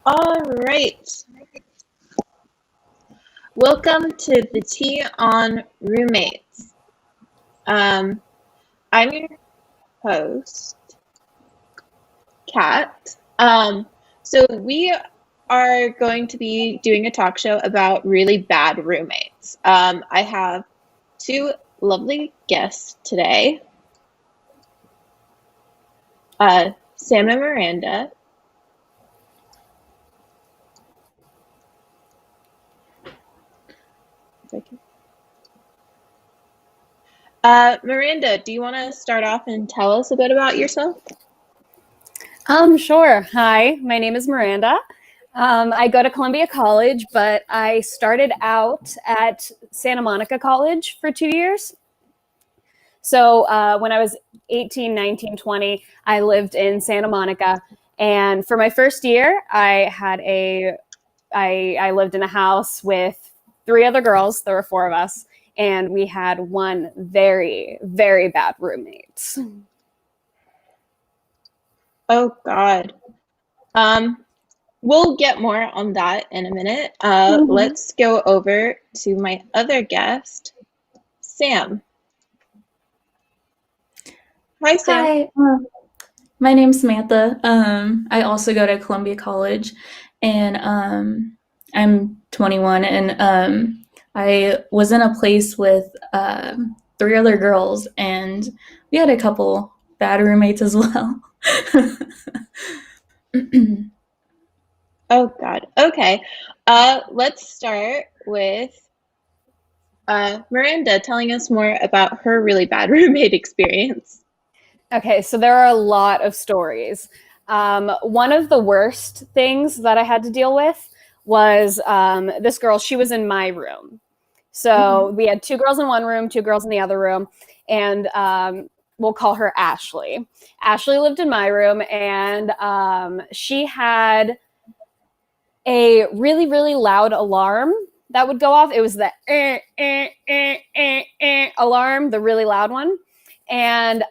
All right. Welcome to the Tea on Roommates. I'm your host, Kat. So we are going to be doing a talk show about really bad roommates. I have two lovely guests today, Sam and Miranda. Miranda, do you want to start off and tell us a bit about yourself? Sure. Hi, my name is Miranda. I go to Columbia College, but I started out at Santa Monica College for 2 years. So when I was 18, 19, 20, I lived in Santa Monica. And for my first year, I lived in a house with three other girls. There were four of us. And we had one very, very bad roommate. Oh, God. We'll get more on that in a minute. Let's go over to my other guest, Sam. Hi, Sam. Hi, my name's Samantha. I also go to Columbia College, and I'm 21, and I was in a place with three other girls, and we had a couple bad roommates as well. Oh, God. Okay. Let's start with Miranda telling us more about her really bad roommate experience. Okay, so there are a lot of stories. One of the worst things that I had to deal with was this girl. She was in my room. So we had two girls in one room, two girls in the other room, and we'll call her Ashley. Ashley lived in my room, and she had a really, really loud alarm that would go off. It was the alarm, the really loud one. And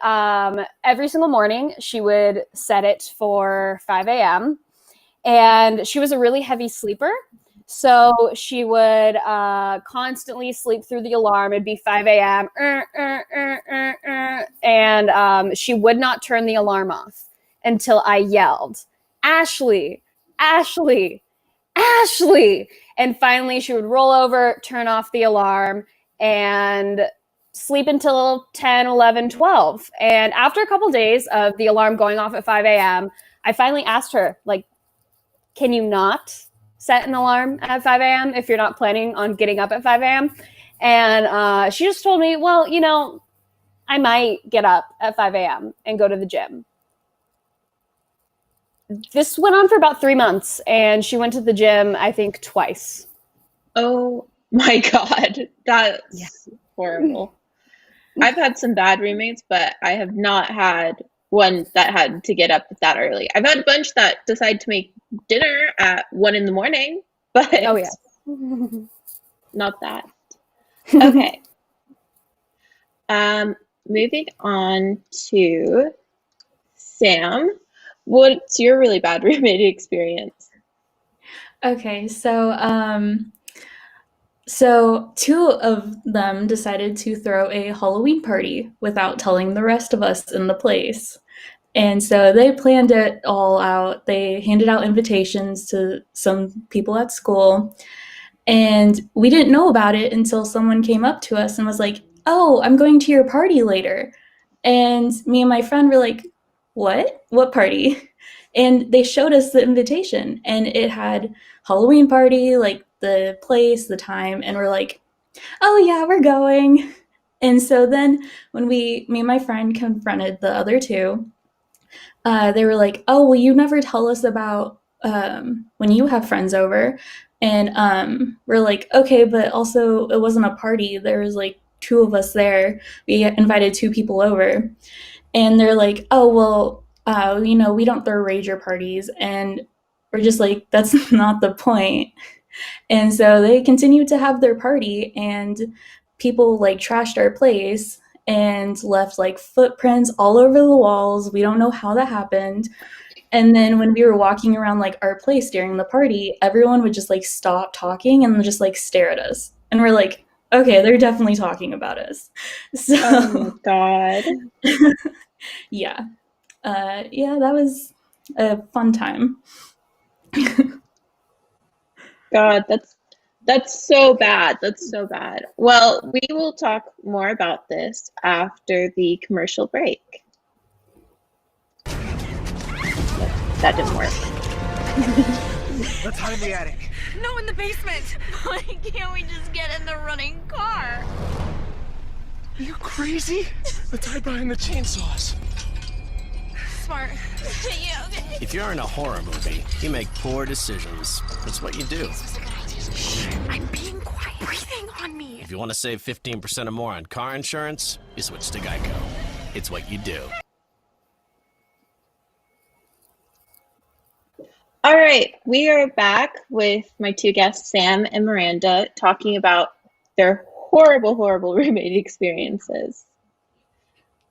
every single morning, she would set it for 5 a.m. And she was a really heavy sleeper. So she would constantly sleep through the alarm. It'd be 5 a.m. And she would not turn the alarm off until I yelled, Ashley, Ashley, Ashley. And finally, she would roll over, turn off the alarm, and sleep until 10, 11, 12. And after a couple days of the alarm going off at 5 a.m., I finally asked her, like, can you not set an alarm at 5 a.m. if you're not planning on getting up at 5 a.m.? And she just told me, well, I might get up at 5 a.m. and go to the gym. This went on for about 3 months, and she went to the gym, I think, twice. Oh, my God. That's horrible. I've had some bad roommates, but I have not had one that had to get up that early. I've had a bunch that decide to make dinner at 1 a.m, but not that. Okay. Moving on to Sam. What's your really bad roommate experience? Okay, so two of them decided to throw a Halloween party without telling the rest of us in the place. And so they planned it all out. They handed out invitations to some people at school. And we didn't know about it until someone came up to us and was like, oh, I'm going to your party later. And me and my friend were like, what? What party? And they showed us the invitation, and it had Halloween party, like the place, the time, and we're like, oh yeah, we're going. And so then when me and my friend confronted the other two, they were like, oh, well, you never tell us about when you have friends over. And we're like, okay, but also it wasn't a party. There was like two of us there. We invited two people over. And they're like, oh, well, we don't throw rager parties. And we're just like, that's not the point. And so they continued to have their party, and people like trashed our place and left like footprints all over the walls. We don't know how that happened. And then when we were walking around like our place during the party, everyone would just like stop talking and just like stare at us. And we're like, okay, they're definitely talking about us. So Oh my God. yeah. Yeah, that was a fun time. God, that's so bad. That's so bad. Well, we will talk more about this after the commercial break. That didn't work. Let's hide in the attic. No, in the basement. Why can't we just get in the running car? Are you crazy? Let's hide behind the chainsaws. Smart. Yeah, okay. If you're in a horror movie, you make poor decisions. That's what you do. Shh, I'm being quiet. Breathing on me. If you want to save 15% or more on car insurance, you switch to Geico. It's what you do. All right, we are back with my two guests, Sam and Miranda, talking about their horrible, horrible roommate experiences.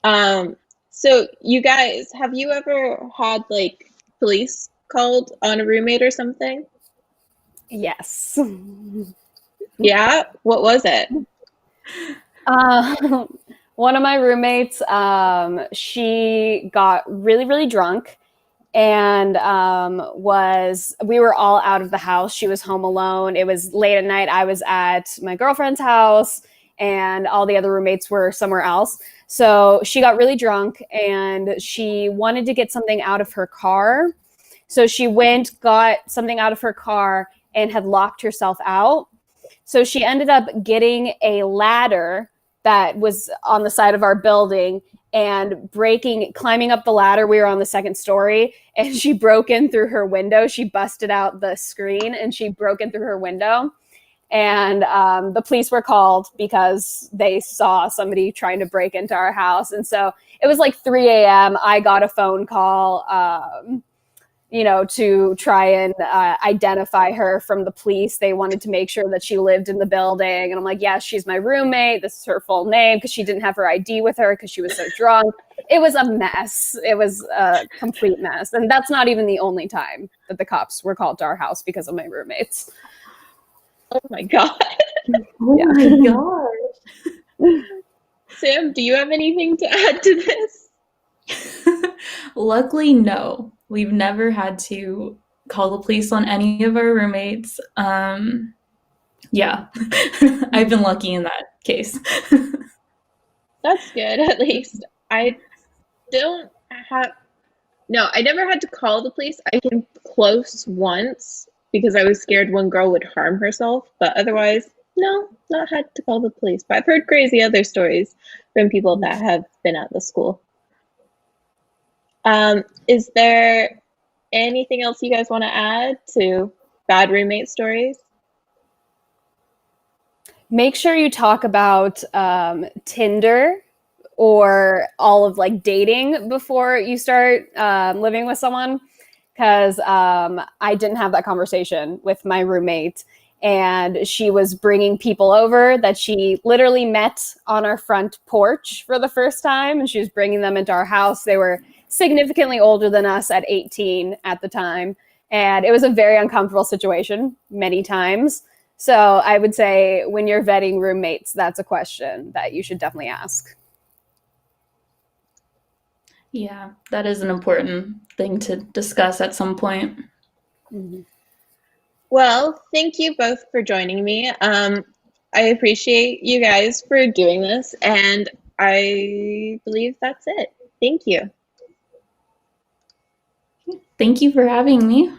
So you guys, have you ever had like police called on a roommate or something? Yes. Yeah? What was it? One of my roommates, she got really, really drunk, and we were all out of the house. She was home alone. It was late at night. I was at my girlfriend's house, and all the other roommates were somewhere else. So she got really drunk, and she wanted to get something out of her car. So she went, got something out of her car, and had locked herself out. So she ended up getting a ladder that was on the side of our building and climbing up the ladder. We were on the second story, and she broke in through her window. She busted out the screen and she broke in through her window. And the police were called because they saw somebody trying to break into our house. And so it was like 3 a.m. I got a phone call, to try and identify her from the police. They wanted to make sure that she lived in the building. And I'm like, yes, she's my roommate. This is her full name, because she didn't have her ID with her because she was so drunk. It was a mess. It was a complete mess. And that's not even the only time that the cops were called to our house because of my roommates. Oh my God. Oh my God. Sam, do you have anything to add to this? Luckily, no. We've never had to call the police on any of our roommates. Yeah, I've been lucky in that case. That's good, at least. I never had to call the police. I came close once because I was scared one girl would harm herself, but otherwise, no, not had to call the police. But I've heard crazy other stories from people that have been at the school. Is there anything else you guys want to add to bad roommate stories? Make sure you talk about Tinder or all of like dating before you start living with someone, because I didn't have that conversation with my roommate, and she was bringing people over that she literally met on our front porch for the first time, and she was bringing them into our house. They were significantly older than us at 18 at the time, and it was a very uncomfortable situation many times. So I would say when you're vetting roommates, that's a question that you should definitely ask. Yeah, that is an important thing to discuss at some point. Mm-hmm. Well, thank you both for joining me. I appreciate you guys for doing this, and I believe that's it. Thank you. Thank you for having me.